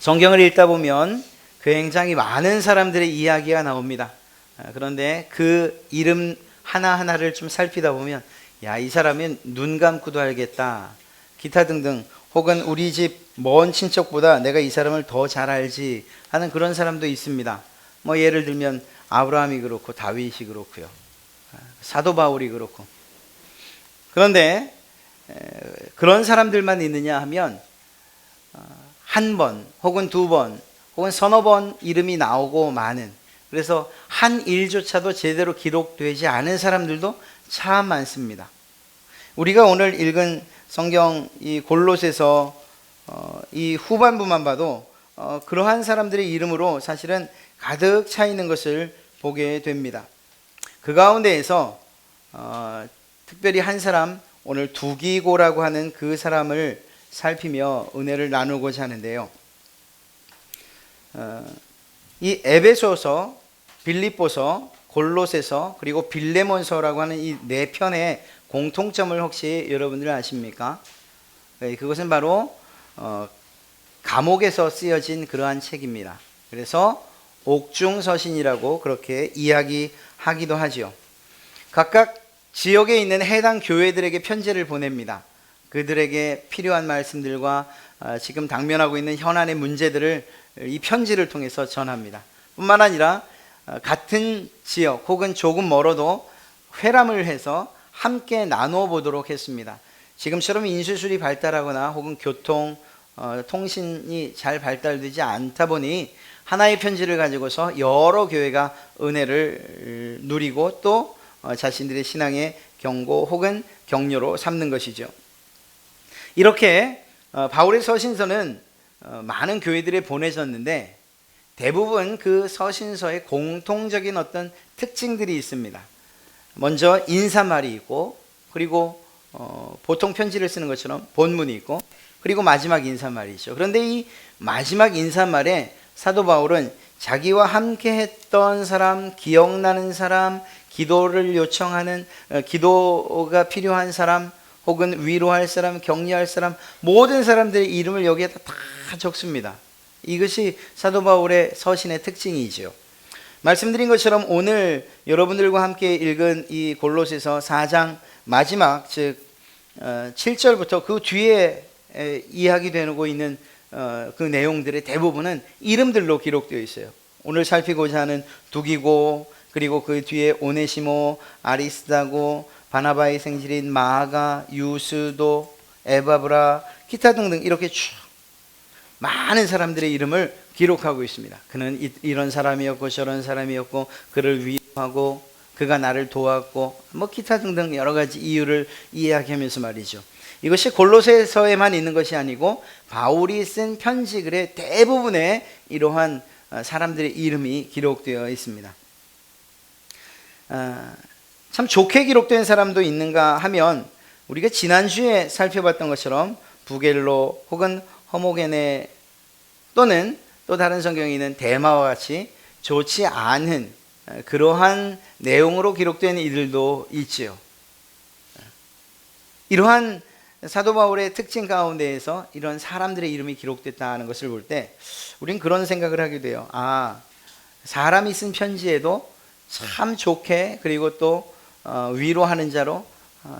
성경을 읽다 보면 굉장히 많은 사람들의 이야기가 나옵니다. 그런데 그 이름 하나하나를 좀 살피다 보면 야, 이 사람은 눈 감고도 알겠다. 기타 등등 혹은 우리 집 먼 친척보다 내가 이 사람을 더 잘 알지 하는 그런 사람도 있습니다. 뭐 예를 들면 아브라함이 그렇고 다윗이 그렇고요. 사도 바울이 그렇고. 그런데 그런 사람들만 있느냐 하면 한 번 혹은 두 번 혹은 서너 번 이름이 나오고 마는, 그래서 한 일조차도 제대로 기록되지 않은 사람들도 참 많습니다. 우리가 오늘 읽은 성경 이 골로새서 이 후반부만 봐도 그러한 사람들의 이름으로 사실은 가득 차 있는 것을 보게 됩니다. 그 가운데에서 특별히 한 사람, 오늘 두기고라고 하는 그 사람을 살피며 은혜를 나누고자 하는데요. 이 에베소서, 빌립보서, 골로새서 그리고 빌레몬서라고 하는 이 네 편의 공통점을 혹시 여러분들 아십니까? 그것은 바로 감옥에서 쓰여진 그러한 책입니다. 그래서 옥중서신이라고 그렇게 이야기하기도 하지요. 각각 지역에 있는 해당 교회들에게 편지를 보냅니다. 그들에게 필요한 말씀들과 지금 당면하고 있는 현안의 문제들을 이 편지를 통해서 전합니다. 뿐만 아니라 같은 지역 혹은 조금 멀어도 회람을 해서 함께 나누어 보도록 했습니다. 지금처럼 인쇄술이 발달하거나 혹은 교통, 통신이 잘 발달되지 않다 보니 하나의 편지를 가지고서 여러 교회가 은혜를 누리고 또 자신들의 신앙의 경고 혹은 격려로 삼는 것이죠. 이렇게 바울의 서신서는 많은 교회들에 보내졌는데 대부분 그 서신서에 공통적인 어떤 특징들이 있습니다. 먼저 인사말이 있고, 그리고 보통 편지를 쓰는 것처럼 본문이 있고, 그리고 마지막 인사말이죠. 그런데 이 마지막 인사말에 사도 바울은 자기와 함께 했던 사람, 기억나는 사람, 기도를 요청하는, 기도가 필요한 사람, 혹은 위로할 사람, 격려할 사람, 모든 사람들의 이름을 여기에다 다 적습니다. 이것이 사도 바울의 서신의 특징이지요. 말씀드린 것처럼 오늘 여러분들과 함께 읽은 이 골로새서 4장 마지막, 즉 7절부터 그 뒤에 이야기되고 있는 그 내용들의 대부분은 이름들로 기록되어 있어요. 오늘 살피고자 하는 두기고, 그리고 그 뒤에 오네시모, 아리스다고, 바나바의 생질인 마가, 유스도, 에바브라, 기타 등등 이렇게 쭉 많은 사람들의 이름을 기록하고 있습니다. 그는 이런 사람이었고 저런 사람이었고 그를 위로하고 그가 나를 도왔고 뭐 기타 등등 여러 가지 이유를 이야기하면서 말이죠. 이것이 골로새서에만 있는 것이 아니고 바울이 쓴 편지글의 대부분에 이러한 사람들의 이름이 기록되어 있습니다. 참 좋게 기록된 사람도 있는가 하면 우리가 지난주에 살펴봤던 것처럼 부겔로 혹은 허모게네 또는 또 다른 성경에 있는 데마와 같이 좋지 않은 그러한 내용으로 기록된 이들도 있지요. 이러한 사도 바울의 특징 가운데에서 이런 사람들의 이름이 기록됐다는 것을 볼 때 우린 그런 생각을 하게 돼요. 아, 사람이 쓴 편지에도 참 좋게 그리고 또 위로하는 자로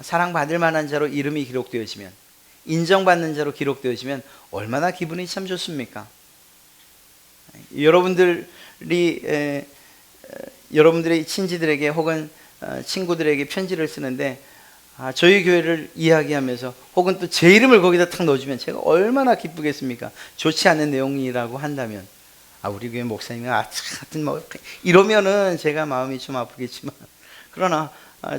사랑받을 만한 자로 이름이 기록되어지면, 인정받는 자로 기록되어지면 얼마나 기분이 참 좋습니까? 여러분들의 친지들에게 혹은 친구들에게 편지를 쓰는데 저희 교회를 이야기하면서 혹은 또 제 이름을 거기다 탁 넣어주면 제가 얼마나 기쁘겠습니까? 좋지 않은 내용이라고 한다면 우리 교회 목사님이 하여튼 뭐 이러면은 제가 마음이 좀 아프겠지만, 그러나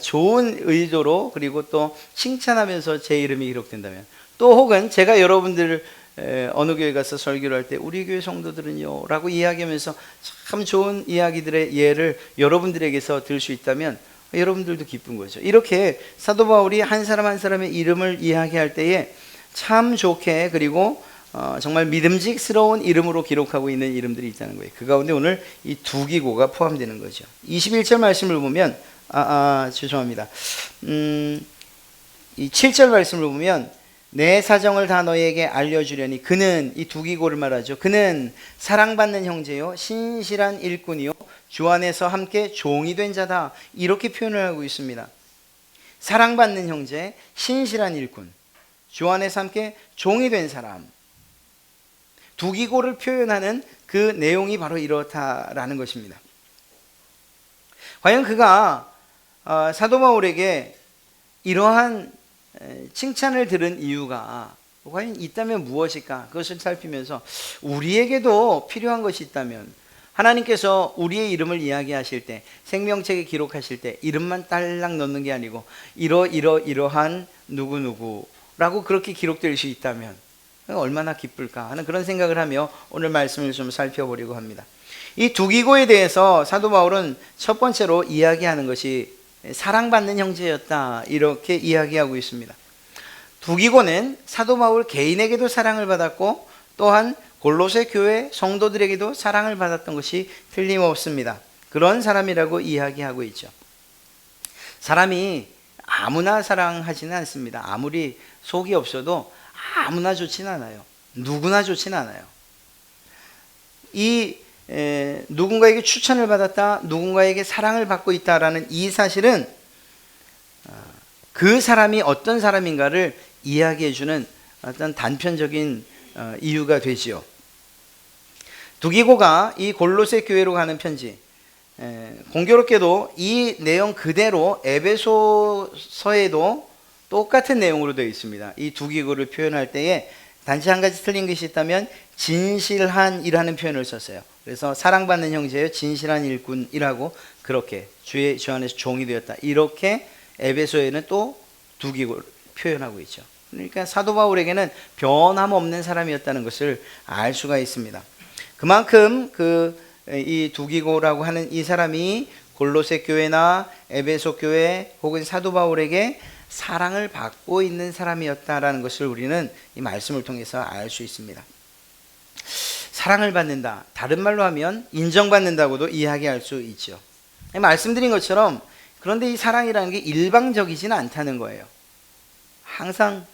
좋은 의도로 그리고 또 칭찬하면서 제 이름이 기록된다면, 또 혹은 제가 여러분들 어느 교회 가서 설교를 할 때 우리 교회 성도들은요 라고 이야기하면서 참 좋은 이야기들의 예를 여러분들에게서 들 수 있다면 여러분들도 기쁜 거죠. 이렇게 사도 바울이 한 사람 한 사람의 이름을 이야기할 때에 참 좋게 그리고 정말 믿음직스러운 이름으로 기록하고 있는 이름들이 있다는 거예요. 그 가운데 오늘 이 두기고가 포함되는 거죠. 21절 말씀을 보면 죄송합니다. 이 7절 말씀을 보면 내 사정을 다 너희에게 알려주려니 그는, 이 두기고를 말하죠. 그는 사랑받는 형제요 신실한 일꾼이요 주 안에서 함께 종이 된 자다. 이렇게 표현을 하고 있습니다. 사랑받는 형제, 신실한 일꾼, 주 안에서 함께 종이 된 사람. 두기고를 표현하는 그 내용이 바로 이렇다라는 것입니다. 과연 그가 사도 바울에게 이러한 칭찬을 들은 이유가 과연 있다면 무엇일까? 그것을 살피면서 우리에게도 필요한 것이 있다면, 하나님께서 우리의 이름을 이야기하실 때, 생명책에 기록하실 때 이름만 딸랑 넣는 게 아니고 이러한 누구누구라고 그렇게 기록될 수 있다면 얼마나 기쁠까 하는 그런 생각을 하며 오늘 말씀을 좀 살펴보려고 합니다. 이 두기고에 대해서 사도 바울은 첫 번째로 이야기하는 것이 사랑받는 형제였다, 이렇게 이야기하고 있습니다. 두기고는 사도 바울 개인에게도 사랑을 받았고 또한 골로새 교회 성도들에게도 사랑을 받았던 것이 틀림없습니다. 그런 사람이라고 이야기하고 있죠. 사람이 아무나 사랑하지는 않습니다. 아무리 속이 없어도 아무나 좋지는 않아요. 누구나 좋지는 않아요. 누군가에게 추천을 받았다, 누군가에게 사랑을 받고 있다라는 이 사실은 그 사람이 어떤 사람인가를 이야기해주는 어떤 단편적인 이유가 되지요. 두기고가 이 골로새 교회로 가는 편지, 공교롭게도 이 내용 그대로 에베소서에도 똑같은 내용으로 되어 있습니다. 이 두기고를 표현할 때에 단지 한 가지 틀린 것이 있다면 진실한이라는 표현을 썼어요. 그래서 사랑받는 형제요 진실한 일꾼이라고, 그렇게 주 안에서 종이 되었다, 이렇게 에베소에는 또 두기고를 표현하고 있죠. 그러니까 사도 바울에게는 변함없는 사람이었다는 것을 알 수가 있습니다. 그만큼 이 두기고라고 하는 이 사람이 골로새 교회나 에베소 교회 혹은 사도 바울에게 사랑을 받고 있는 사람이었다라는 것을 우리는 이 말씀을 통해서 알 수 있습니다. 사랑을 받는다, 다른 말로 하면 인정받는다고도 이야기할 수 있죠. 말씀드린 것처럼, 그런데 이 사랑이라는 게 일방적이지는 않다는 거예요. 항상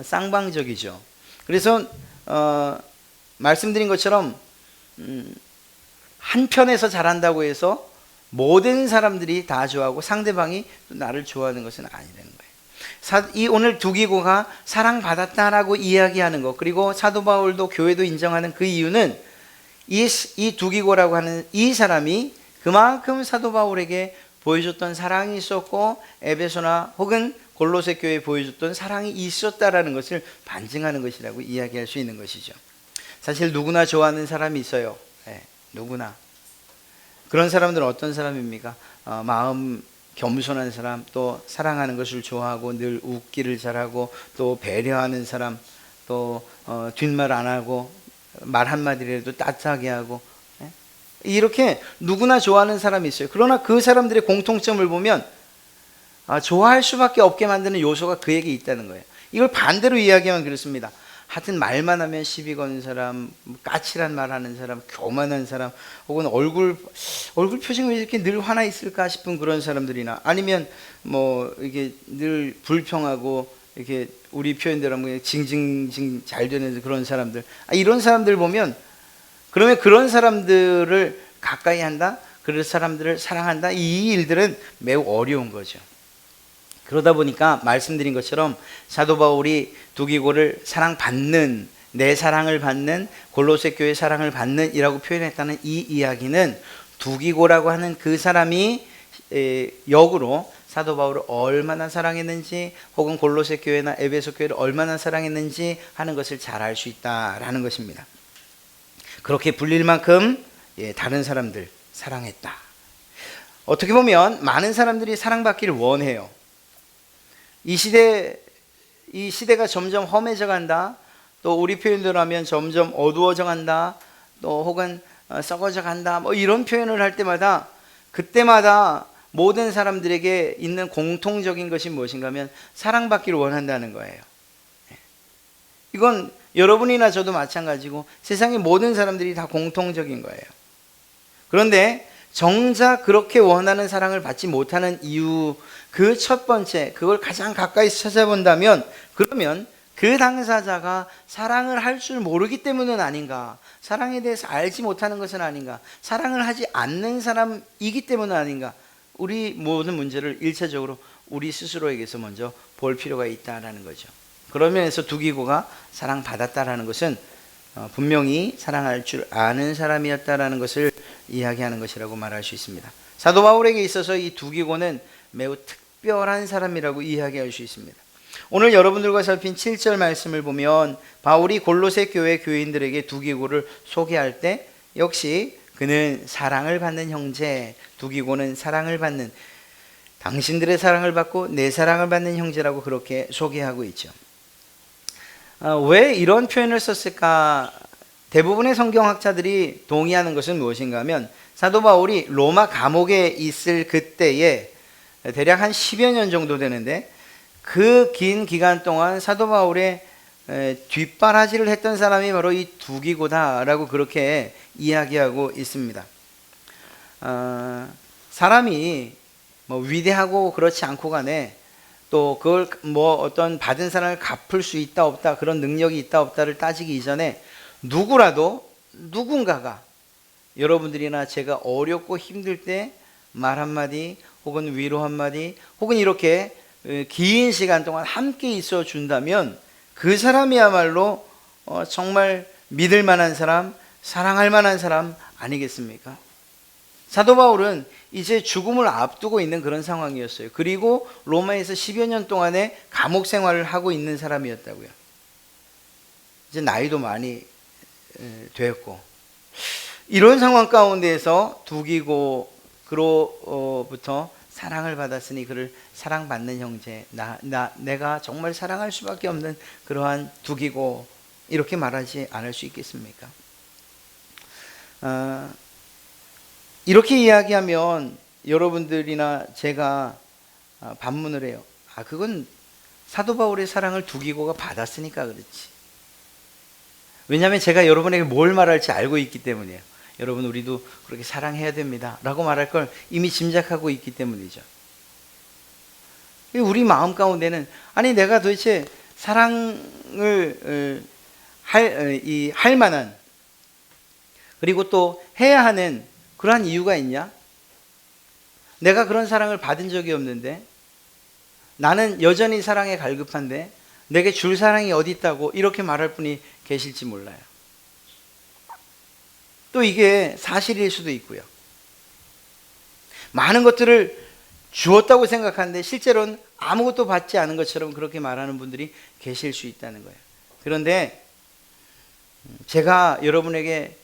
쌍방적이죠. 그래서 말씀드린 것처럼 한편에서 잘한다고 해서 모든 사람들이 다 좋아하고 상대방이 나를 좋아하는 것은 아니라는 거예요. 이 오늘 두기고가 사랑받았다라고 이야기하는 것, 그리고 사도 바울도 교회도 인정하는 그 이유는 이 두기고라고 하는 이 사람이 그만큼 사도 바울에게 보여줬던 사랑이 있었고 에베소나 혹은 골로새 교회에 보여줬던 사랑이 있었다라는 것을 반증하는 것이라고 이야기할 수 있는 것이죠. 사실 누구나 좋아하는 사람이 있어요. 누구나. 그런 사람들은 어떤 사람입니까? 마음 겸손한 사람, 또 사랑하는 것을 좋아하고 늘 웃기를 잘하고 또 배려하는 사람, 또 뒷말 안 하고 말 한마디라도 따뜻하게 하고, 이렇게 누구나 좋아하는 사람이 있어요. 그러나 그 사람들의 공통점을 보면 좋아할 수밖에 없게 만드는 요소가 그에게 있다는 거예요. 이걸 반대로 이야기하면 그렇습니다. 하여튼 말만 하면 시비 거는 사람, 까칠한 말 하는 사람, 교만한 사람, 혹은 얼굴 표정이 왜 이렇게 늘 화나 있을까 싶은 그런 사람들이나, 아니면 이게 늘 불평하고 이렇게 우리 표현대로 하면 징징징 잘 되는 그런 사람들, 이런 사람들 보면, 그러면 그런 사람들을 가까이 한다, 그런 사람들을 사랑한다, 이 일들은 매우 어려운 거죠. 그러다 보니까 말씀드린 것처럼 사도 바울이 두기고를 사랑받는, 내 사랑을 받는, 골로새 교회 사랑을 받는 이라고 표현했다는 이 이야기는 두기고라고 하는 그 사람이 역으로 사도 바울을 얼마나 사랑했는지, 혹은 골로새 교회나 에베소 교회를 얼마나 사랑했는지 하는 것을 잘 알 수 있다라는 것입니다. 그렇게 불릴 만큼 다른 사람들 사랑했다. 어떻게 보면 많은 사람들이 사랑받기를 원해요. 이 시대가 점점 험해져 간다, 또 우리 표현대로 하면 점점 어두워져 간다, 또 혹은 썩어져 간다, 이런 표현을 할 때마다, 그때마다 모든 사람들에게 있는 공통적인 것이 무엇인가 하면 사랑받기를 원한다는 거예요. 이건 여러분이나 저도 마찬가지고 세상의 모든 사람들이 다 공통적인 거예요. 그런데 정작 그렇게 원하는 사랑을 받지 못하는 이유, 그 첫 번째, 그걸 가장 가까이서 찾아본다면, 그러면 그 당사자가 사랑을 할 줄 모르기 때문은 아닌가, 사랑에 대해서 알지 못하는 것은 아닌가, 사랑을 하지 않는 사람이기 때문은 아닌가, 우리 모든 문제를 1차적으로 우리 스스로에게서 먼저 볼 필요가 있다라는 거죠. 그런 면에서 두기고가 사랑받았다라는 것은 분명히 사랑할 줄 아는 사람이었다라는 것을 이야기하는 것이라고 말할 수 있습니다. 사도 바울에게 있어서 이 두기고는 매우 특별한 사람이라고 이야기할 수 있습니다. 오늘 여러분들과 살핀 7절 말씀을 보면 바울이 골로새 교회 교인들에게 두기고를 소개할 때 역시 그는 사랑을 받는 형제, 두기고는 사랑을 받는, 당신들의 사랑을 받고 내 사랑을 받는 형제라고 그렇게 소개하고 있죠. 왜 이런 표현을 썼을까? 대부분의 성경학자들이 동의하는 것은 무엇인가 하면 사도 바울이 로마 감옥에 있을 그때에 대략 한 10여 년 정도 되는데 그 긴 기간 동안 사도 바울의 뒷바라지를 했던 사람이 바로 이 두기고다라고 그렇게 이야기하고 있습니다. 사람이 뭐 위대하고 그렇지 않고 간에 또 그걸 뭐 어떤 받은 사랑을 갚을 수 있다 없다, 그런 능력이 있다 없다를 따지기 이전에 누구라도 누군가가 여러분들이나 제가 어렵고 힘들 때 말 한마디 혹은 위로 한마디 혹은 이렇게 긴 시간 동안 함께 있어 준다면 그 사람이야말로 정말 믿을 만한 사람, 사랑할 만한 사람 아니겠습니까? 사도 바울은 이제 죽음을 앞두고 있는 그런 상황이었어요. 그리고 로마에서 10여 년 동안의 감옥 생활을 하고 있는 사람이었다고요. 이제 나이도 많이 되었고, 이런 상황 가운데에서 두기고로부터 사랑을 받았으니 그를 사랑받는 형제, 내가 정말 사랑할 수밖에 없는 그러한 두기고, 이렇게 말하지 않을 수 있겠습니까? 이렇게 이야기하면 여러분들이나 제가 반문을 해요. 그건 사도 바울의 사랑을 두기고가 받았으니까 그렇지. 왜냐하면 제가 여러분에게 뭘 말할지 알고 있기 때문이에요. 여러분, 우리도 그렇게 사랑해야 됩니다 라고 말할 걸 이미 짐작하고 있기 때문이죠. 우리 마음 가운데는 아니 내가 도대체 사랑을 할 만한, 그리고 또 해야 하는 그러한 이유가 있냐? 내가 그런 사랑을 받은 적이 없는데, 나는 여전히 사랑에 갈급한데 내게 줄 사랑이 어디 있다고 이렇게 말할 분이 계실지 몰라요. 또 이게 사실일 수도 있고요. 많은 것들을 주었다고 생각하는데 실제로는 아무것도 받지 않은 것처럼 그렇게 말하는 분들이 계실 수 있다는 거예요. 그런데 제가 여러분에게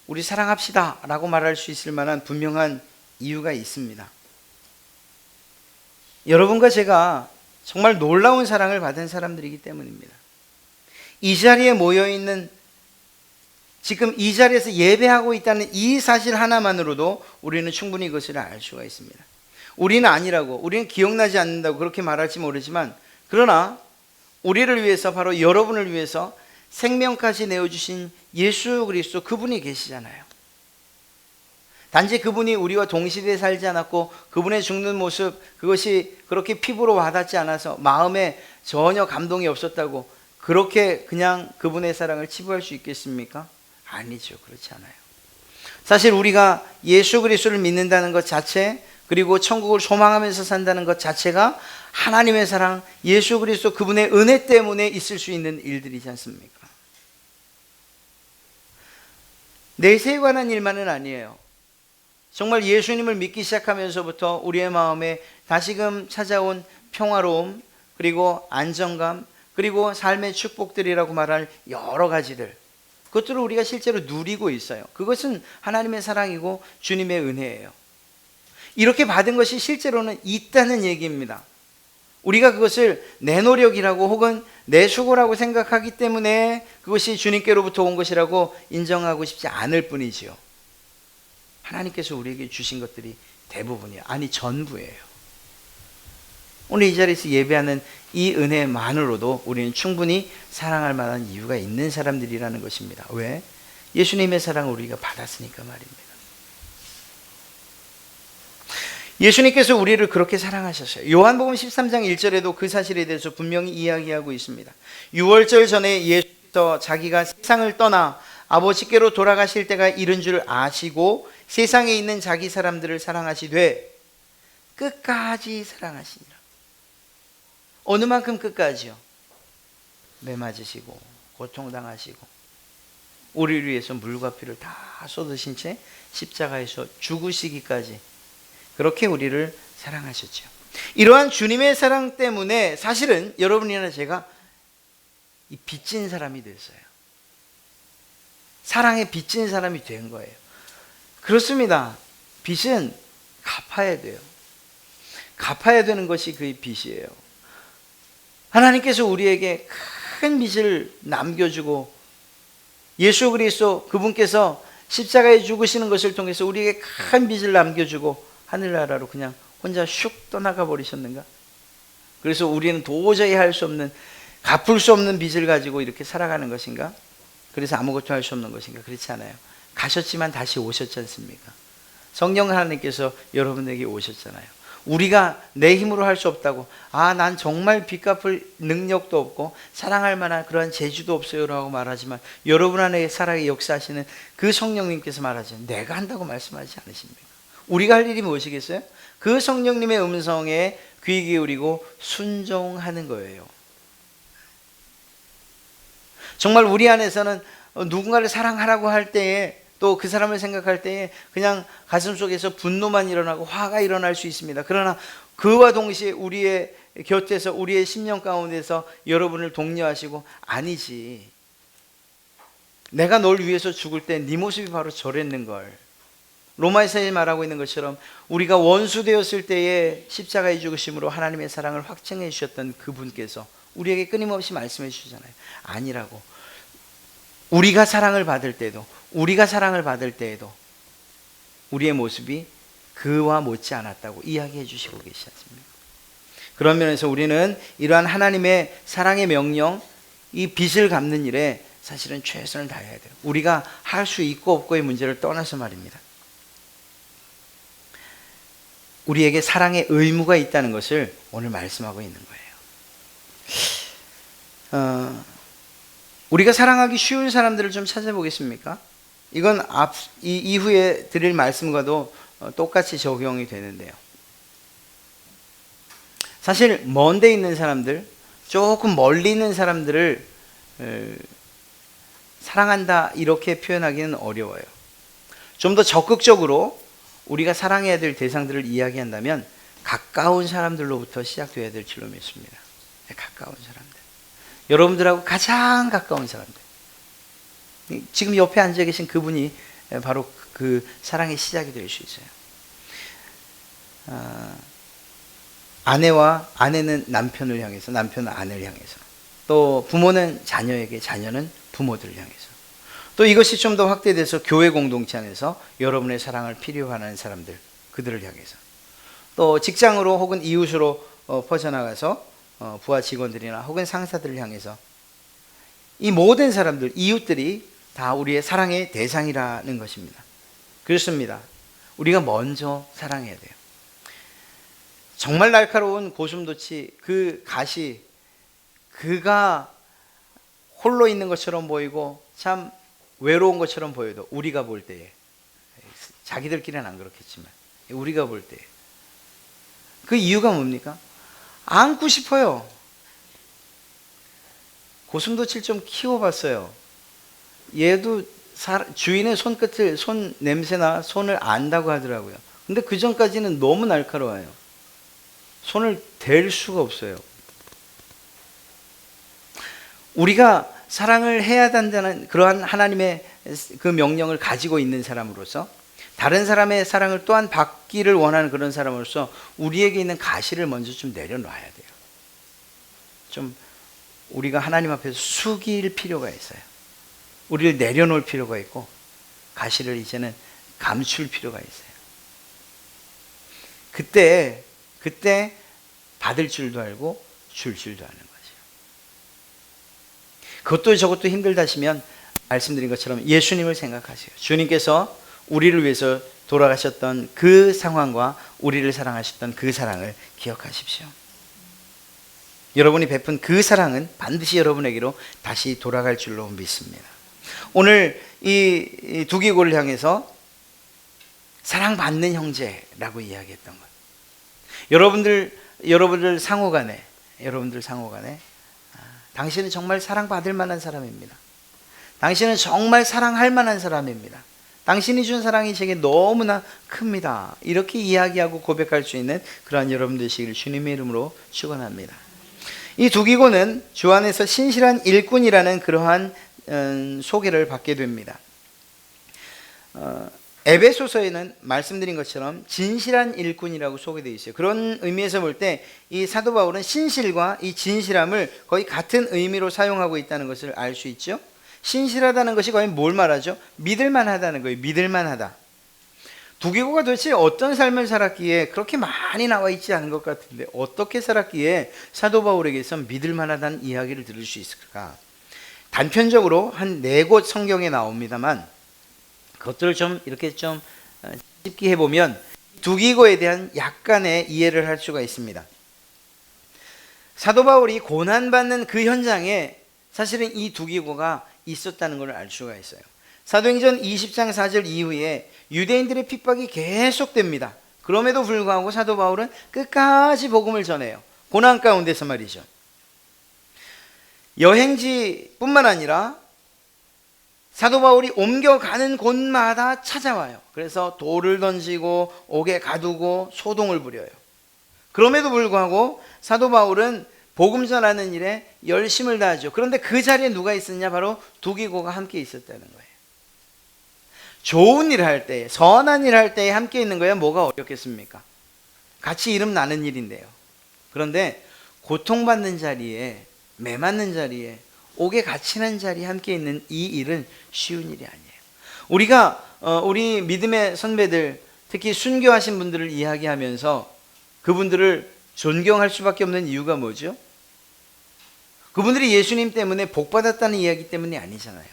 우리 사랑합시다 라고 말할 수 있을 만한 분명한 이유가 있습니다. 여러분과 제가 정말 놀라운 사랑을 받은 사람들이기 때문입니다. 이 자리에 모여있는, 지금 이 자리에서 예배하고 있다는 이 사실 하나만으로도 우리는 충분히 그것을 알 수가 있습니다. 우리는 아니라고, 우리는 기억나지 않는다고 그렇게 말할지 모르지만, 그러나 우리를 위해서, 바로 여러분을 위해서 생명까지 내어주신 예수 그리스도, 그분이 계시잖아요. 단지 그분이 우리와 동시대에 살지 않았고 그분의 죽는 모습, 그것이 그렇게 피부로 와닿지 않아서 마음에 전혀 감동이 없었다고 그렇게 그냥 그분의 사랑을 치부할 수 있겠습니까? 아니죠. 그렇지 않아요. 사실 우리가 예수 그리스도를 믿는다는 것 자체, 그리고 천국을 소망하면서 산다는 것 자체가 하나님의 사랑, 예수 그리스도 그분의 은혜 때문에 있을 수 있는 일들이지 않습니까? 내세에 관한 일만은 아니에요. 정말 예수님을 믿기 시작하면서부터 우리의 마음에 다시금 찾아온 평화로움, 그리고 안정감, 그리고 삶의 축복들이라고 말할 여러 가지들, 그것들을 우리가 실제로 누리고 있어요. 그것은 하나님의 사랑이고 주님의 은혜예요. 이렇게 받은 것이 실제로는 있다는 얘기입니다. 우리가 그것을 내 노력이라고 혹은 내 수고라고 생각하기 때문에 그것이 주님께로부터 온 것이라고 인정하고 싶지 않을 뿐이지요. 하나님께서 우리에게 주신 것들이 대부분이에요. 아니, 전부예요. 오늘 이 자리에서 예배하는 이 은혜만으로도 우리는 충분히 사랑할 만한 이유가 있는 사람들이라는 것입니다. 왜? 예수님의 사랑을 우리가 받았으니까 말입니다. 예수님께서 우리를 그렇게 사랑하셨어요. 요한복음 13장 1절에도 그 사실에 대해서 분명히 이야기하고 있습니다. 유월절 전에 예수께서 자기가 세상을 떠나 아버지께로 돌아가실 때가 이른 줄 아시고 세상에 있는 자기 사람들을 사랑하시되 끝까지 사랑하시니라. 어느 만큼 끝까지요? 매 맞으시고 고통당하시고 우리를 위해서 물과 피를 다 쏟으신 채 십자가에서 죽으시기까지 그렇게 우리를 사랑하셨죠. 이러한 주님의 사랑 때문에 사실은 여러분이나 제가 이 빚진 사람이 됐어요. 사랑에 빚진 사람이 된 거예요. 그렇습니다. 빚은 갚아야 돼요. 갚아야 되는 것이 그의 빚이에요. 하나님께서 우리에게 큰 빚을 남겨주고 예수 그리스도 그분께서 십자가에 죽으시는 것을 통해서 우리에게 큰 빚을 남겨주고 하늘나라로 그냥 혼자 슉 떠나가 버리셨는가? 그래서 우리는 도저히 할 수 없는, 갚을 수 없는 빚을 가지고 이렇게 살아가는 것인가? 그래서 아무것도 할 수 없는 것인가? 그렇지 않아요. 가셨지만 다시 오셨지 않습니까? 성령 하나님께서 여러분에게 오셨잖아요. 우리가 내 힘으로 할 수 없다고, 난 정말 빚 갚을 능력도 없고 사랑할 만한 그러한 재주도 없어요 라고 말하지만 여러분 안에 살아계 역사하시는 그 성령님께서 말하죠. 내가 한다고 말씀하지 않으십니까? 우리가 할 일이 무엇이겠어요? 그 성령님의 음성에 귀 기울이고 순종하는 거예요. 정말 우리 안에서는 누군가를 사랑하라고 할 때에 또 그 사람을 생각할 때에 그냥 가슴속에서 분노만 일어나고 화가 일어날 수 있습니다. 그러나 그와 동시에 우리의 곁에서 우리의 심령 가운데서 여러분을 독려하시고 아니지, 내가 널 위해서 죽을 때 네 모습이 바로 저랬는걸. 로마에서 말하고 있는 것처럼 우리가 원수 되었을 때에 십자가의 죽으심으로 하나님의 사랑을 확증해 주셨던 그분께서 우리에게 끊임없이 말씀해 주시잖아요. 아니라고. 우리가 사랑을 받을 때도, 우리가 사랑을 받을 때에도 우리의 모습이 그와 못지 않았다고 이야기해 주시고 계시지 않습니까? 그런 면에서 우리는 이러한 하나님의 사랑의 명령, 이 빚을 갚는 일에 사실은 최선을 다해야 돼요. 우리가 할 수 있고 없고의 문제를 떠나서 말입니다. 우리에게 사랑의 의무가 있다는 것을 오늘 말씀하고 있는 거예요. 우리가 사랑하기 쉬운 사람들을 좀 찾아보겠습니까? 이건 이후에 드릴 말씀과도 똑같이 적용이 되는데요. 사실 먼 데 있는 사람들, 조금 멀리 있는 사람들을 사랑한다 이렇게 표현하기는 어려워요. 좀 더 적극적으로 우리가 사랑해야 될 대상들을 이야기한다면 가까운 사람들로부터 시작되어야 될 줄로 믿습니다. 가까운 사람들. 여러분들하고 가장 가까운 사람들. 지금 옆에 앉아 계신 그분이 바로 그 사랑의 시작이 될 수 있어요. 아내는 남편을 향해서, 남편은 아내를 향해서, 또 부모는 자녀에게, 자녀는 부모들을 향해서, 또 이것이 좀 더 확대돼서 교회 공동체 안에서 여러분의 사랑을 필요로 하는 사람들, 그들을 향해서, 또 직장으로 혹은 이웃으로 퍼져나가서 부하 직원들이나 혹은 상사들을 향해서, 이 모든 사람들, 이웃들이 다 우리의 사랑의 대상이라는 것입니다. 그렇습니다. 우리가 먼저 사랑해야 돼요. 정말 날카로운 고슴도치, 그 가시, 그가 홀로 있는 것처럼 보이고 참 외로운 것처럼 보여도 우리가 볼 때에, 자기들끼리는 안 그렇겠지만 우리가 볼 때에 그 이유가 뭡니까? 안고 싶어요. 고슴도치를 좀 키워봤어요. 얘도 주인의 손끝을, 손 냄새나 손을 안다고 하더라고요. 근데 그 전까지는 너무 날카로워요. 손을 댈 수가 없어요. 우리가 사랑을 해야 한다는 그러한 하나님의 그 명령을 가지고 있는 사람으로서, 다른 사람의 사랑을 또한 받기를 원하는 그런 사람으로서 우리에게 있는 가시를 먼저 좀 내려놔야 돼요. 좀 우리가 하나님 앞에서 숙일 필요가 있어요. 우리를 내려놓을 필요가 있고 가시를 이제는 감출 필요가 있어요. 그때 받을 줄도 알고 줄 줄도 아는 거죠. 그것도 저것도 힘들다시면 말씀드린 것처럼 예수님을 생각하세요. 주님께서 우리를 위해서 돌아가셨던 그 상황과 우리를 사랑하셨던 그 사랑을 기억하십시오. 여러분이 베푼 그 사랑은 반드시 여러분에게로 다시 돌아갈 줄로 믿습니다. 오늘 이 두기고를 향해서 사랑받는 형제라고 이야기했던 것. 여러분들 상호간에 당신은 정말 사랑받을 만한 사람입니다. 당신은 정말 사랑할 만한 사람입니다. 당신이 준 사랑이 제게 너무나 큽니다. 이렇게 이야기하고 고백할 수 있는 그러한 여러분 되시기를 주님의 이름으로 축원합니다. 이 두기고는 주 안에서 신실한 일꾼이라는 그러한 소개를 받게 됩니다. 에베소서에는 말씀드린 것처럼 진실한 일꾼이라고 소개되어 있어요. 그런 의미에서 볼 때 이 사도 바울은 신실과 이 진실함을 거의 같은 의미로 사용하고 있다는 것을 알 수 있죠. 신실하다는 것이 거의 뭘 말하죠? 믿을만하다는 거예요. 믿을만하다. 두기고가 도대체 어떤 삶을 살았기에 그렇게 많이 나와 있지 않은 것 같은데 어떻게 살았기에 사도 바울에게서 믿을만하다는 이야기를 들을 수 있을까? 단편적으로 한 4곳 성경에 나옵니다만 그것들을 좀 이렇게 좀 찝기 해보면 두기고에 대한 약간의 이해를 할 수가 있습니다. 사도 바울이 고난받는 그 현장에 사실은 이 두기고가 있었다는 걸 알 수가 있어요. 사도행전 20장 4절 이후에 유대인들의 핍박이 계속됩니다. 그럼에도 불구하고 사도 바울은 끝까지 복음을 전해요. 고난 가운데서 말이죠. 여행지뿐만 아니라 사도 바울이 옮겨가는 곳마다 찾아와요. 그래서 돌을 던지고 옥에 가두고 소동을 부려요. 그럼에도 불구하고 사도 바울은 복음 전하는 일에 열심을 다하죠. 그런데 그 자리에 누가 있었냐? 바로 두기고가 함께 있었다는 거예요. 좋은 일 할 때, 선한 일 할 때에 함께 있는 거야 뭐가 어렵겠습니까? 같이 이름 나는 일인데요. 그런데 고통받는 자리에, 매 맞는 자리에, 옥에 갇히는 자리에 함께 있는 이 일은 쉬운 일이 아니에요. 우리 믿음의 선배들, 특히 순교하신 분들을 이야기하면서 그분들을 존경할 수밖에 없는 이유가 뭐죠? 그분들이 예수님 때문에 복받았다는 이야기 때문이 아니잖아요.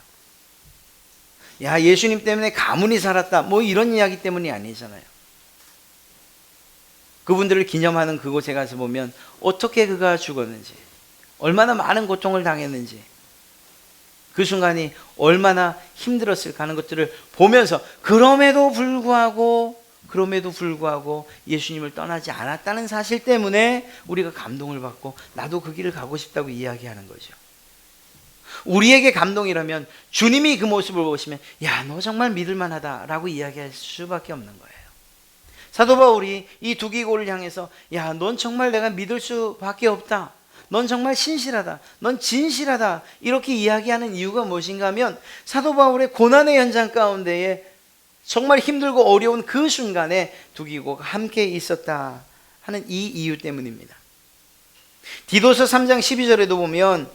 야, 예수님 때문에 가문이 살았다, 뭐 이런 이야기 때문이 아니잖아요. 그분들을 기념하는 그곳에 가서 보면 어떻게 그가 죽었는지, 얼마나 많은 고통을 당했는지, 그 순간이 얼마나 힘들었을까 하는 것들을 보면서 그럼에도 불구하고 예수님을 떠나지 않았다는 사실 때문에 우리가 감동을 받고 나도 그 길을 가고 싶다고 이야기하는 거죠. 우리에게 감동이라면 주님이 그 모습을 보시면 야, 너 정말 믿을만하다 라고 이야기할 수밖에 없는 거예요. 사도 바울이 이 두기고를 향해서 야, 넌 정말 내가 믿을 수밖에 없다, 넌 정말 신실하다, 넌 진실하다, 이렇게 이야기하는 이유가 무엇인가 하면 사도 바울의 고난의 현장 가운데에 정말 힘들고 어려운 그 순간에 두기고가 함께 있었다 하는 이 이유 때문입니다. 디도서 3장 12절에도 보면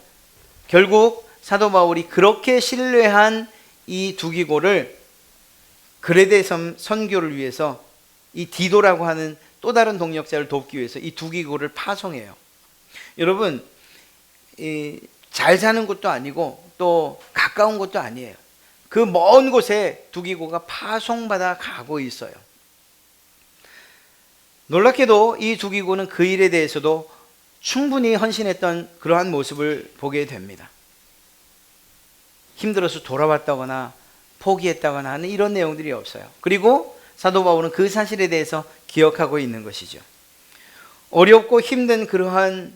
결국 사도 바울이 그렇게 신뢰한 이 두기고를 그레데 선교를 위해서 이 디도라고 하는 또 다른 동역자를 돕기 위해서 이 두기고를 파송해요. 여러분, 잘 사는 곳도 아니고 또 가까운 곳도 아니에요. 그 먼 곳에 두기고가 파송받아 가고 있어요. 놀랍게도 이 두기고는 그 일에 대해서도 충분히 헌신했던 그러한 모습을 보게 됩니다. 힘들어서 돌아왔다거나 포기했다거나 하는 이런 내용들이 없어요. 그리고 사도 바울은 그 사실에 대해서 기억하고 있는 것이죠. 어렵고 힘든 그러한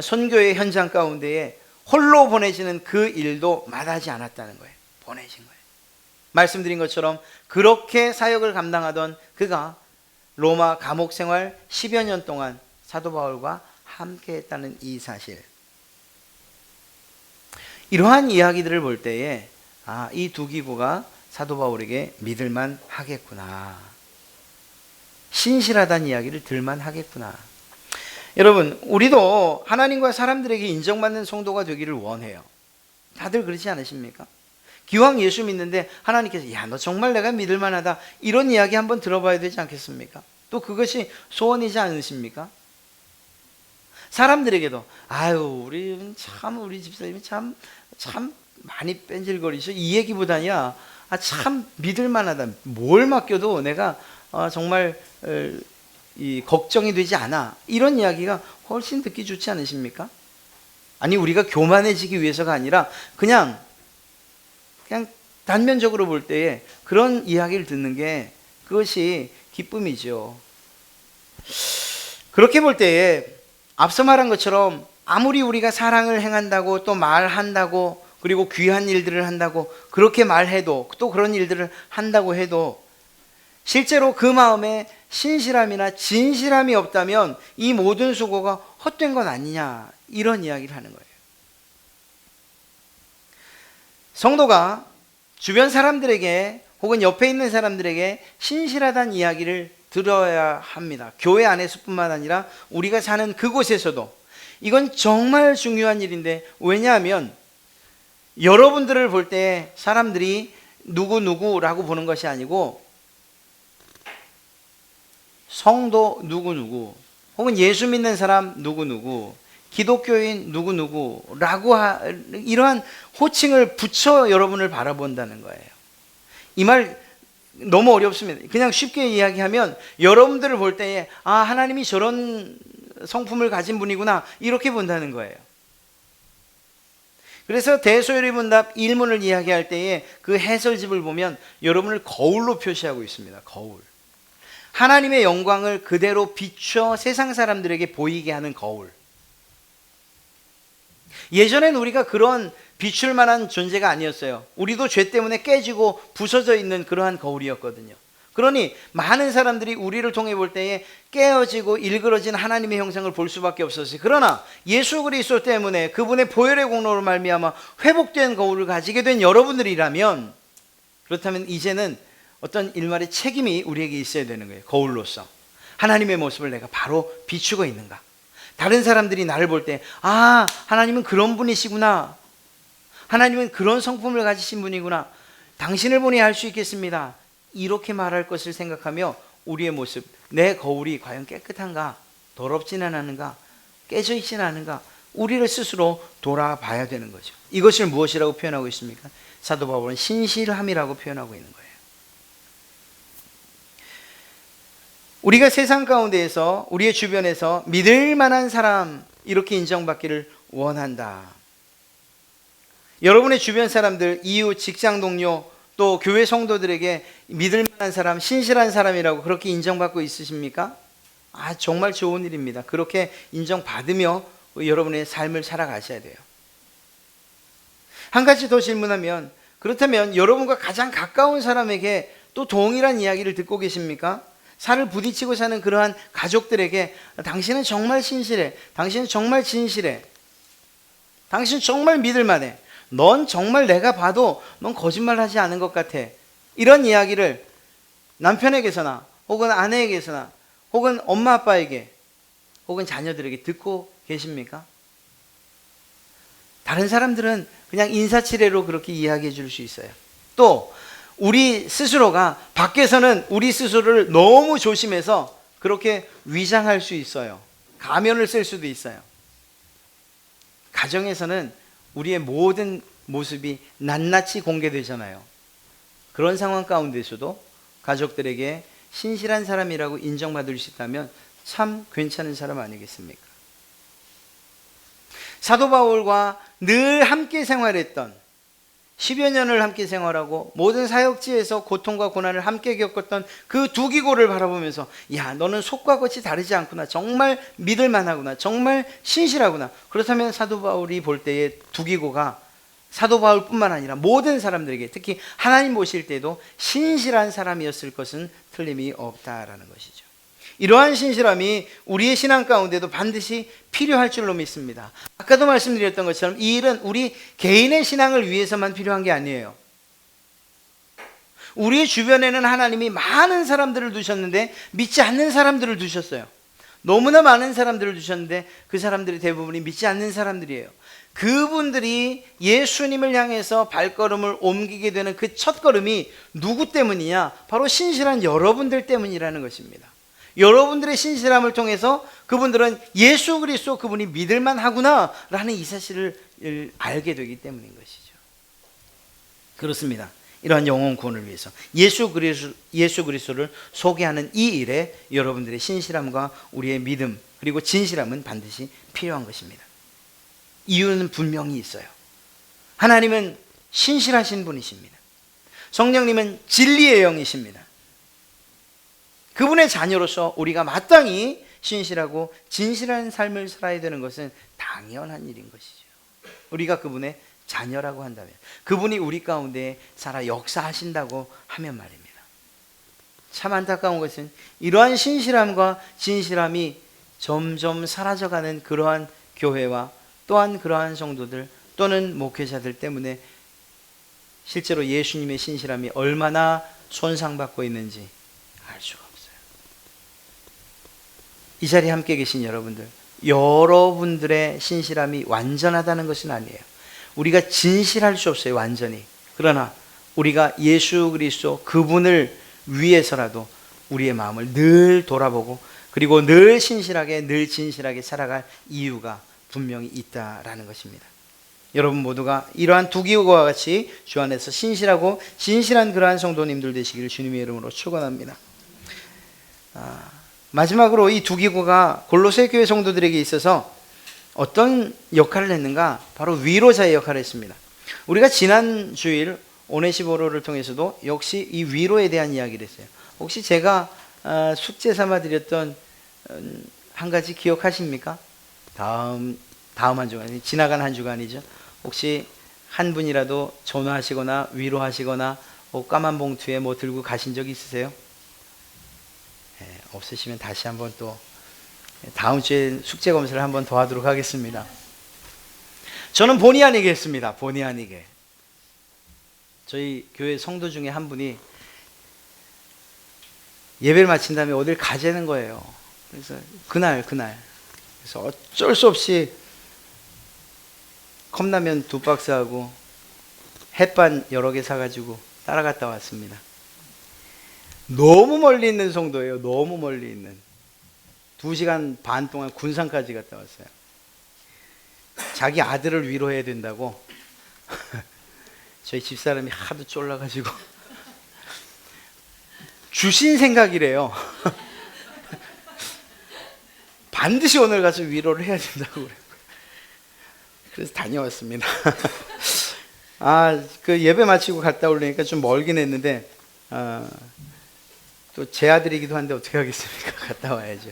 선교의 현장 가운데에 홀로 보내지는 그 일도 마다하지 않았다는 거예요. 보내신 거예요. 말씀드린 것처럼 그렇게 사역을 감당하던 그가 로마 감옥 생활 10여 년 동안 사도 바울과 함께 했다는 이 사실, 이러한 이야기들을 볼 때에 이 두기고가 사도 바울에게 믿을만 하겠구나, 신실하다는 이야기를 들만 하겠구나. 여러분, 우리도 하나님과 사람들에게 인정받는 성도가 되기를 원해요. 다들 그렇지 않으십니까? 기왕 예수 믿는데 하나님께서 야, 너 정말 내가 믿을 만하다, 이런 이야기 한번 들어봐야 되지 않겠습니까? 또 그것이 소원이지 않으십니까? 사람들에게도 우리 집사님이 참 많이 뺀질거리죠, 이 얘기보다냐, 참 믿을 만하다. 뭘 맡겨도 내가 정말 이 걱정이 되지 않아. 이런 이야기가 훨씬 듣기 좋지 않으십니까? 아니, 우리가 교만해지기 위해서가 아니라 그냥 단면적으로 볼 때에 그런 이야기를 듣는 게 그것이 기쁨이죠. 그렇게 볼 때에 앞서 말한 것처럼 아무리 우리가 사랑을 행한다고 또 말한다고 그리고 귀한 일들을 한다고 그렇게 말해도 또 그런 일들을 한다고 해도 실제로 그 마음에 신실함이나 진실함이 없다면 이 모든 수고가 헛된 건 아니냐, 이런 이야기를 하는 거예요. 성도가 주변 사람들에게 혹은 옆에 있는 사람들에게 신실하다는 이야기를 들어야 합니다. 교회 안에서뿐만 아니라 우리가 사는 그곳에서도. 이건 정말 중요한 일인데, 왜냐하면 여러분들을 볼 때 사람들이 누구누구라고 보는 것이 아니고 성도 누구누구 혹은 예수 믿는 사람 누구누구 기독교인 누구누구라고 이러한 호칭을 붙여 여러분을 바라본다는 거예요. 이 말 너무 어렵습니다. 그냥 쉽게 이야기하면 여러분들을 볼 때에 하나님이 저런 성품을 가진 분이구나, 이렇게 본다는 거예요. 그래서 대소요리문답 1문을 이야기할 때에 그 해설집을 보면 여러분을 거울로 표시하고 있습니다. 거울. 하나님의 영광을 그대로 비춰 세상 사람들에게 보이게 하는 거울. 예전엔 우리가 그런 비출 만한 존재가 아니었어요. 우리도 죄 때문에 깨지고 부서져 있는 그러한 거울이었거든요. 그러니 많은 사람들이 우리를 통해 볼 때에 깨어지고 일그러진 하나님의 형상을 볼 수밖에 없었어요. 그러나 예수 그리스도 때문에 그분의 보혈의 공로로 말미암아 회복된 거울을 가지게 된 여러분들이라면, 그렇다면 이제는 어떤 일말의 책임이 우리에게 있어야 되는 거예요. 거울로서 하나님의 모습을 내가 바로 비추고 있는가. 다른 사람들이 나를 볼 때 하나님은 그런 분이시구나, 하나님은 그런 성품을 가지신 분이구나, 당신을 보니 알 수 있겠습니다, 이렇게 말할 것을 생각하며 우리의 모습, 내 거울이 과연 깨끗한가, 더럽지는 않은가, 깨져 있지는 않은가, 우리를 스스로 돌아봐야 되는 거죠. 이것을 무엇이라고 표현하고 있습니까? 사도 바울은 신실함이라고 표현하고 있는 거예요. 우리가 세상 가운데에서 우리의 주변에서 믿을 만한 사람, 이렇게 인정받기를 원한다. 여러분의 주변 사람들, 이웃, 직장 동료, 또 교회 성도들에게 믿을 만한 사람, 신실한 사람이라고 그렇게 인정받고 있으십니까? 정말 좋은 일입니다. 그렇게 인정받으며 여러분의 삶을 살아가셔야 돼요. 한 가지 더 질문하면, 그렇다면 여러분과 가장 가까운 사람에게 또 동일한 이야기를 듣고 계십니까? 살을 부딪히고 사는 그러한 가족들에게 당신은 정말 신실해, 당신은 정말 진실해, 당신은 정말 믿을만해, 넌 정말 내가 봐도 넌 거짓말하지 않은 것 같아, 이런 이야기를 남편에게서나 혹은 아내에게서나 혹은 엄마 아빠에게 혹은 자녀들에게 듣고 계십니까? 다른 사람들은 그냥 인사치레로 그렇게 이야기해 줄 수 있어요. 또 우리 스스로가 밖에서는 우리 스스로를 너무 조심해서 그렇게 위장할 수 있어요. 가면을 쓸 수도 있어요. 가정에서는 우리의 모든 모습이 낱낱이 공개되잖아요. 그런 상황 가운데서도 가족들에게 신실한 사람이라고 인정받을 수 있다면 참 괜찮은 사람 아니겠습니까? 사도 바울과 늘 함께 생활했던, 10여 년을 함께 생활하고 모든 사역지에서 고통과 고난을 함께 겪었던 그 두기고를 바라보면서 너는 속과 겉이 다르지 않구나, 정말 믿을 만하구나, 정말 신실하구나. 그렇다면 사도 바울이 볼 때의 두기고가 사도 바울뿐만 아니라 모든 사람들에게, 특히 하나님 보실 때도 신실한 사람이었을 것은 틀림이 없다라는 것이죠. 이러한 신실함이 우리의 신앙 가운데도 반드시 필요할 줄로 믿습니다. 아까도 말씀드렸던 것처럼 이 일은 우리 개인의 신앙을 위해서만 필요한 게 아니에요. 우리의 주변에는 하나님이 많은 사람들을 두셨는데 믿지 않는 사람들을 두셨어요. 너무나 많은 사람들을 두셨는데 그 사람들이 대부분이 믿지 않는 사람들이에요. 그분들이 예수님을 향해서 발걸음을 옮기게 되는 그 첫걸음이 누구 때문이냐? 바로 신실한 여러분들 때문이라는 것입니다. 여러분들의 신실함을 통해서 그분들은 예수 그리스도 그분이 믿을만 하구나 라는 이 사실을 알게 되기 때문인 것이죠. 그렇습니다. 이러한 영혼 구원을 위해서 예수 그리스도를 소개하는 이 일에 여러분들의 신실함과 우리의 믿음 그리고 진실함은 반드시 필요한 것입니다. 이유는 분명히 있어요. 하나님은 신실하신 분이십니다. 성령님은 진리의 영이십니다. 그분의 자녀로서 우리가 마땅히 신실하고 진실한 삶을 살아야 되는 것은 당연한 일인 것이죠. 우리가 그분의 자녀라고 한다면, 그분이 우리 가운데 살아 역사하신다고 하면 말입니다. 참 안타까운 것은 이러한 신실함과 진실함이 점점 사라져가는 그러한 교회와 또한 그러한 성도들 또는 목회자들 때문에 실제로 예수님의 신실함이 얼마나 손상받고 있는지 알 수가 없어요. 이 자리에 함께 계신 여러분들의 신실함이 완전하다는 것은 아니에요. 우리가 진실할 수 없어요, 완전히. 그러나 우리가 예수 그리스도 그분을 위해서라도 우리의 마음을 늘 돌아보고 그리고 늘 신실하게 늘 진실하게 살아갈 이유가 분명히 있다라는 것입니다. 여러분 모두가 이러한 두기고와 같이 주 안에서 신실하고 진실한 그러한 성도님들 되시기를 주님의 이름으로 축원합니다. 마지막으로 이 두기고가 골로새 교회 성도들에게 있어서 어떤 역할을 했는가? 바로 위로자의 역할을 했습니다. 우리가 지난 주일 오네시보로를 통해서도 역시 이 위로에 대한 이야기를 했어요. 혹시 제가 숙제 삼아 드렸던 한 가지 기억하십니까? 다음 한 주간, 지나간 한 주간이죠. 혹시 한 분이라도 전화하시거나 위로하시거나 까만 봉투에 뭐 들고 가신 적 있으세요? 네, 없으시면 다시 한번 또 다음 주에 숙제 검사를 한번 더 하도록 하겠습니다. 저는 본의 아니게 했습니다. 본의 아니게. 저희 교회 성도 중에 한 분이 예배를 마친 다음에 어딜 가자는 거예요. 그래서 그날 그래서 어쩔 수 없이 컵라면 2박스하고 햇반 여러 개 사가지고 따라갔다 왔습니다. 너무 멀리 있는 성도예요. 너무 멀리 있는. 2시간 반 동안 군산까지 갔다 왔어요. 자기 아들을 위로해야 된다고 저희 집사람이 하도 쫄라가지고 주신 생각이래요. 반드시 오늘 가서 위로를 해야 된다고 그래요. 그래서 다녀왔습니다. 그 예배 마치고 갔다 오려니까 좀 멀긴 했는데 또 제 아들이기도 한데 어떻게 하겠습니까? 갔다 와야죠.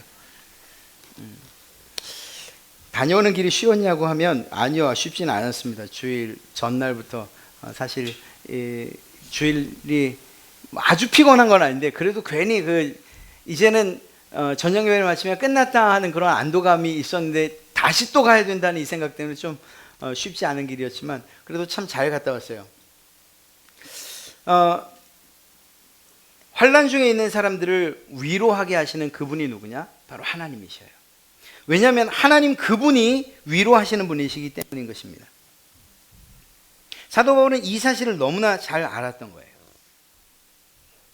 다녀오는 길이 쉬웠냐고 하면 아니요, 쉽지는 않았습니다. 주일 전날부터 사실 주일이 아주 피곤한 건 아닌데 그래도 괜히 이제는 저녁 예배를 마치면 끝났다 하는 그런 안도감이 있었는데 다시 또 가야 된다는 이 생각 때문에 좀 쉽지 않은 길이었지만 그래도 참 잘 갔다 왔어요. 환난 중에 있는 사람들을 위로하게 하시는 그분이 누구냐? 바로 하나님이셔요. 왜냐하면 하나님 그분이 위로하시는 분이시기 때문인 것입니다. 사도 바울은 이 사실을 너무나 잘 알았던 거예요.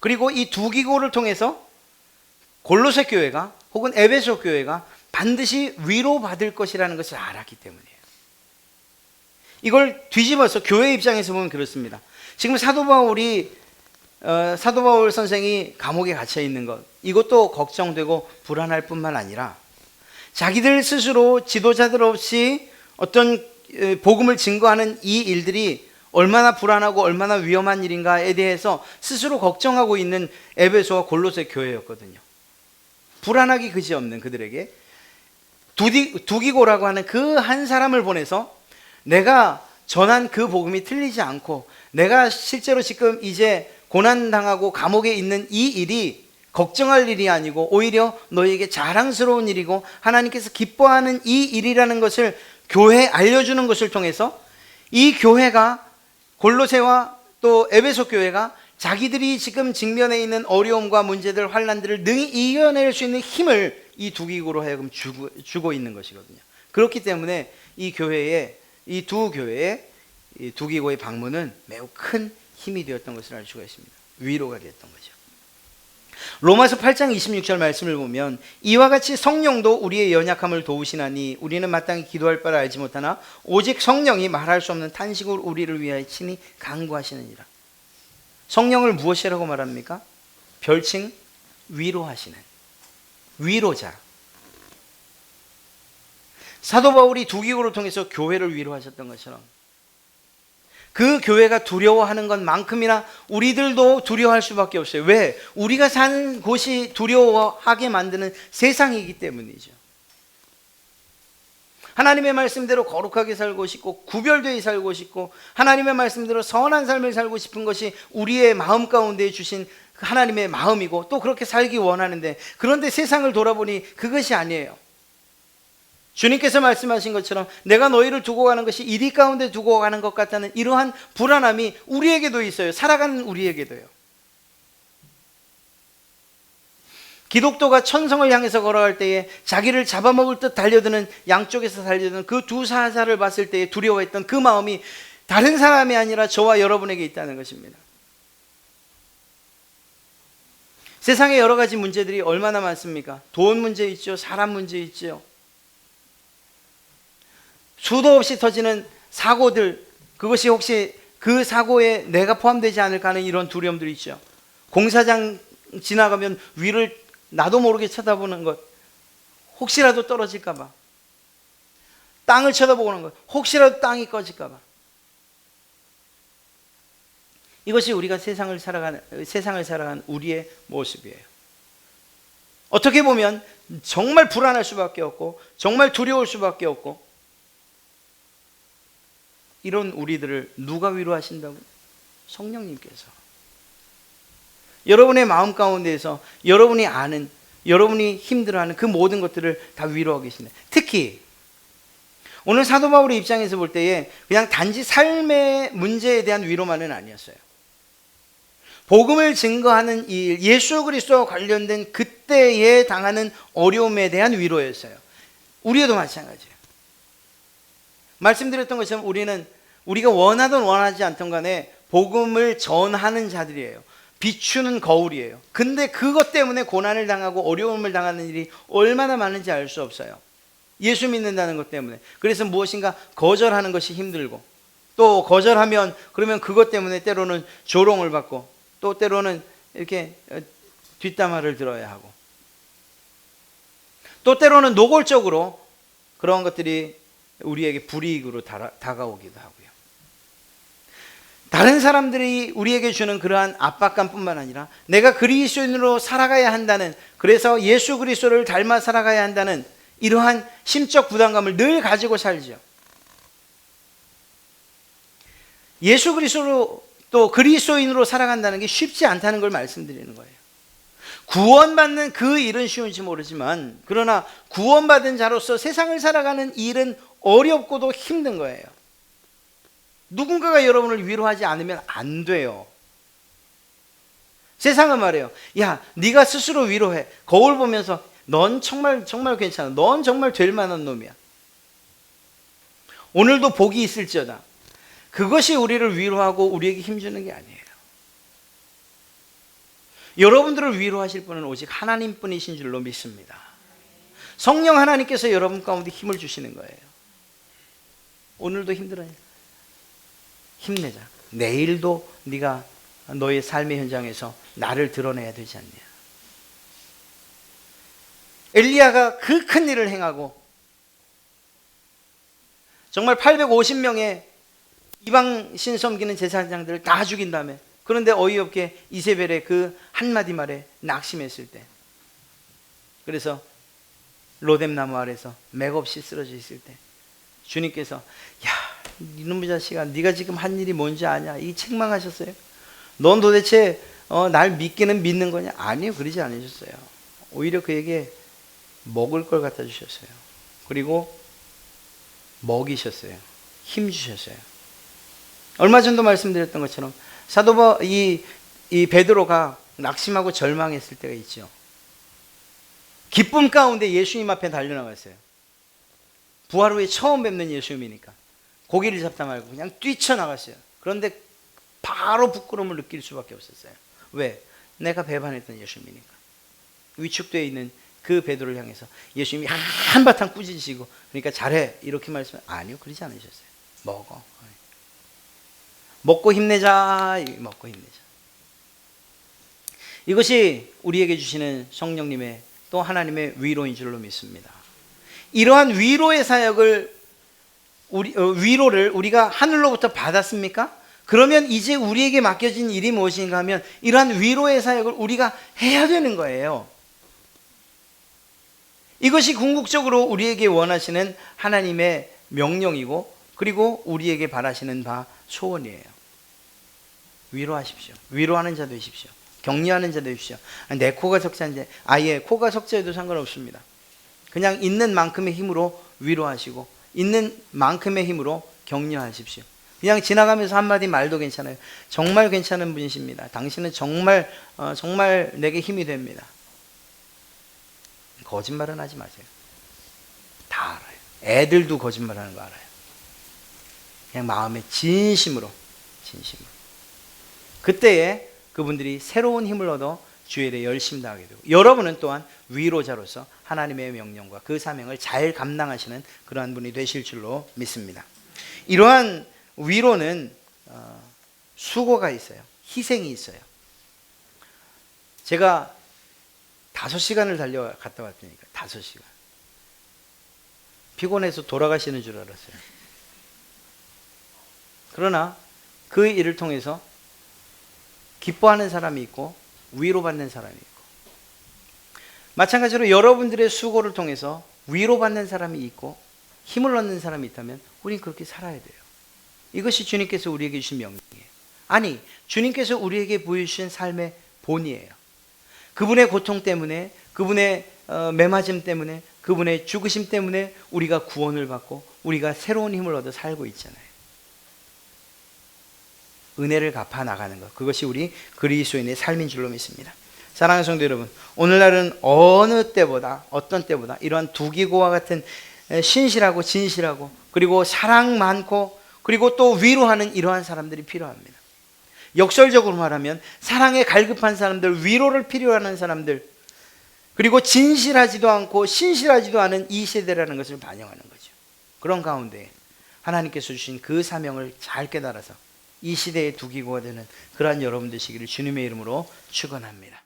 그리고 이 두기고를 통해서 골로새 교회가 혹은 에베소 교회가 반드시 위로받을 것이라는 것을 알았기 때문이에요. 이걸 뒤집어서 교회 입장에서 보면 그렇습니다. 지금 사도 바울 선생이 감옥에 갇혀 있는 것, 이것도 걱정되고 불안할 뿐만 아니라 자기들 스스로 지도자들 없이 어떤 복음을 증거하는 이 일들이 얼마나 불안하고 얼마나 위험한 일인가에 대해서 스스로 걱정하고 있는 에베소와 골로새 교회였거든요. 불안하기 그지없는 그들에게 두기고라고 하는 그 한 사람을 보내서 내가 전한 그 복음이 틀리지 않고 내가 실제로 지금 이제 고난당하고 감옥에 있는 이 일이 걱정할 일이 아니고 오히려 너에게 자랑스러운 일이고 하나님께서 기뻐하는 이 일이라는 것을 교회에 알려주는 것을 통해서 이 교회가 골로새와 또 에베소 교회가 자기들이 지금 직면해 있는 어려움과 문제들, 환난들을 능히 이겨낼 수 있는 힘을 이 두기고로 하여금 주고 있는 것이거든요. 그렇기 때문에 이 두 교회의 이 두기고의 방문은 매우 큰 힘이 되었던 것을 알 수가 있습니다. 위로가 되었던 거죠. 로마서 8장 26절 말씀을 보면 이와 같이 성령도 우리의 연약함을 도우시나니 우리는 마땅히 기도할 바를 알지 못하나 오직 성령이 말할 수 없는 탄식으로 우리를 위하여 친히 간구하시느니라. 성령을 무엇이라고 말합니까? 별칭 위로하시는 위로자. 사도 바울이 두 기구를 통해서 교회를 위로하셨던 것처럼 그 교회가 두려워하는 것만큼이나 우리들도 두려워할 수밖에 없어요. 왜? 우리가 사는 곳이 두려워하게 만드는 세상이기 때문이죠. 하나님의 말씀대로 거룩하게 살고 싶고 구별되어 살고 싶고 하나님의 말씀대로 선한 삶을 살고 싶은 것이 우리의 마음 가운데 주신 하나님의 마음이고 또 그렇게 살기 원하는데, 그런데 세상을 돌아보니 그것이 아니에요. 주님께서 말씀하신 것처럼 내가 너희를 두고 가는 것이 이리 가운데 두고 가는 것 같다는 이러한 불안함이 우리에게도 있어요. 살아가는 우리에게도요. 기독도가 천성을 향해서 걸어갈 때에 자기를 잡아먹을 듯 달려드는, 양쪽에서 달려드는 그 두 사자를 봤을 때에 두려워했던 그 마음이 다른 사람이 아니라 저와 여러분에게 있다는 것입니다. 세상에 여러 가지 문제들이 얼마나 많습니까? 돈 문제 있죠. 사람 문제 있죠. 수도 없이 터지는 사고들, 그것이 혹시 그 사고에 내가 포함되지 않을까 하는 이런 두려움들이 있죠. 공사장 지나가면 위를 나도 모르게 쳐다보는 것, 혹시라도 떨어질까 봐. 땅을 쳐다보는 것, 혹시라도 땅이 꺼질까 봐. 이것이 우리가 세상을 살아가는 우리의 모습이에요. 어떻게 보면 정말 불안할 수밖에 없고 정말 두려울 수밖에 없고, 이런 우리들을 누가 위로하신다고? 성령님께서. 여러분의 마음 가운데에서 여러분이 아는, 여러분이 힘들어하는 그 모든 것들을 다 위로하고 계십니다. 특히 오늘 사도 바울의 입장에서 볼 때에 그냥 단지 삶의 문제에 대한 위로만은 아니었어요. 복음을 증거하는 일, 예수 그리스도와 관련된 그때에 당하는 어려움에 대한 위로였어요. 우리에도 마찬가지예요. 말씀드렸던 것처럼 우리가 원하든 원하지 않든 간에 복음을 전하는 자들이에요. 비추는 거울이에요. 근데 그것 때문에 고난을 당하고 어려움을 당하는 일이 얼마나 많은지 알 수 없어요. 예수 믿는다는 것 때문에. 그래서 무엇인가 거절하는 것이 힘들고, 또 거절하면 그러면 그것 때문에 때로는 조롱을 받고, 또 때로는 이렇게 뒷담화를 들어야 하고, 또 때로는 노골적으로 그런 것들이 우리에게 불이익으로 다가오기도 하고요. 다른 사람들이 우리에게 주는 그러한 압박감뿐만 아니라 내가 그리스도인으로 살아가야 한다는, 그래서 예수 그리스도를 닮아 살아가야 한다는 이러한 심적 부담감을 늘 가지고 살죠. 예수 그리스도로 또 그리스도인으로 살아간다는 게 쉽지 않다는 걸 말씀드리는 거예요. 구원받는 그 일은 쉬운지 모르지만, 그러나 구원받은 자로서 세상을 살아가는 일은 어렵고도 힘든 거예요. 누군가가 여러분을 위로하지 않으면 안 돼요. 세상은 말해요. 야, 네가 스스로 위로해. 거울 보면서 넌 정말 괜찮아. 넌 정말 될 만한 놈이야. 오늘도 복이 있을지어다. 그것이 우리를 위로하고 우리에게 힘주는 게 아니에요. 여러분들을 위로하실 분은 오직 하나님뿐이신 줄로 믿습니다. 성령 하나님께서 여러분 가운데 힘을 주시는 거예요. 오늘도 힘들어요. 힘내자. 내일도 네가 너의 삶의 현장에서 나를 드러내야 되지 않냐. 엘리야가 그 큰 일을 행하고 정말 850명의 이방 신 섬기는 제사장들을 다 죽인 다음에, 그런데 어이없게 이세벨의 그 한마디 말에 낙심했을 때, 그래서 로뎀나무 아래서 맥없이 쓰러져 있을 때 주님께서, 야, 이놈의 자식아, 네가 지금 한 일이 뭔지 아냐? 이 책망하셨어요. 넌 도대체 날 믿기는 믿는 거냐? 아니요, 그러지 않으셨어요. 오히려 그에게 먹을 걸 갖다 주셨어요. 그리고 먹이셨어요. 힘 주셨어요. 얼마 전도 말씀드렸던 것처럼 이 베드로가 낙심하고 절망했을 때가 있죠. 기쁨 가운데 예수님 앞에 달려나갔어요. 부활 후에 처음 뵙는 예수님이니까 고기를 잡다 말고 그냥 뛰쳐나갔어요. 그런데 바로 부끄러움을 느낄 수밖에 없었어요. 왜? 내가 배반했던 예수님이니까. 위축되어 있는 그 베드로를 향해서 예수님이 한바탕 꾸짖으시고, 그러니까 잘해 이렇게 말씀하면, 아니요, 그러지 않으셨어요. 먹고 힘내자. 먹고 힘내자. 이것이 우리에게 주시는 성령님의 또 하나님의 위로인 줄로 믿습니다. 이러한 위로의 사역을 위로를 우리가 하늘로부터 받았습니까? 그러면 이제 우리에게 맡겨진 일이 무엇인가 하면 이러한 위로의 사역을 우리가 해야 되는 거예요. 이것이 궁극적으로 우리에게 원하시는 하나님의 명령이고 그리고 우리에게 바라시는 바 소원이에요. 위로하십시오. 위로하는 자 되십시오. 격려하는 자 되십시오. 내 코가 석자인데 아예 코가 석자여도 상관없습니다. 그냥 있는 만큼의 힘으로 위로하시고 있는 만큼의 힘으로 격려하십시오. 그냥 지나가면서 한마디 말도 괜찮아요. 정말 괜찮은 분이십니다. 당신은 정말 내게 힘이 됩니다. 거짓말은 하지 마세요. 다 알아요. 애들도 거짓말하는 거 알아요. 그냥 마음의 진심으로. 그때에 그분들이 새로운 힘을 얻어 주의 일에 열심히 다하게 되고 여러분은 또한 위로자로서 하나님의 명령과 그 사명을 잘 감당하시는 그러한 분이 되실 줄로 믿습니다. 이러한 위로는 수고가 있어요. 희생이 있어요. 제가 5시간을 달려갔다 왔다니까. 5시간. 피곤해서 돌아가시는 줄 알았어요. 그러나 그 일을 통해서 기뻐하는 사람이 있고 위로받는 사람이 있고 마찬가지로 여러분들의 수고를 통해서 위로받는 사람이 있고 힘을 얻는 사람이 있다면 우린 그렇게 살아야 돼요. 이것이 주님께서 우리에게 주신 명령이에요. 아니, 주님께서 우리에게 보여주신 삶의 본이에요. 그분의 고통 때문에, 그분의 매맞음 때문에, 그분의 죽으심 때문에 우리가 구원을 받고 우리가 새로운 힘을 얻어 살고 있잖아요. 은혜를 갚아 나가는 것, 그것이 우리 그리스도인의 삶인 줄로 믿습니다. 사랑하는 성도 여러분, 오늘날은 어느 때보다 어떤 때보다 이러한 두기고와 같은 신실하고 진실하고 그리고 사랑 많고 그리고 또 위로하는 이러한 사람들이 필요합니다. 역설적으로 말하면 사랑에 갈급한 사람들, 위로를 필요하는 사람들, 그리고 진실하지도 않고 신실하지도 않은 이 세대라는 것을 반영하는 거죠. 그런 가운데 하나님께서 주신 그 사명을 잘 깨달아서 이 시대에 두기고가 되는 그러한 여러분 되시기를 주님의 이름으로 축원합니다.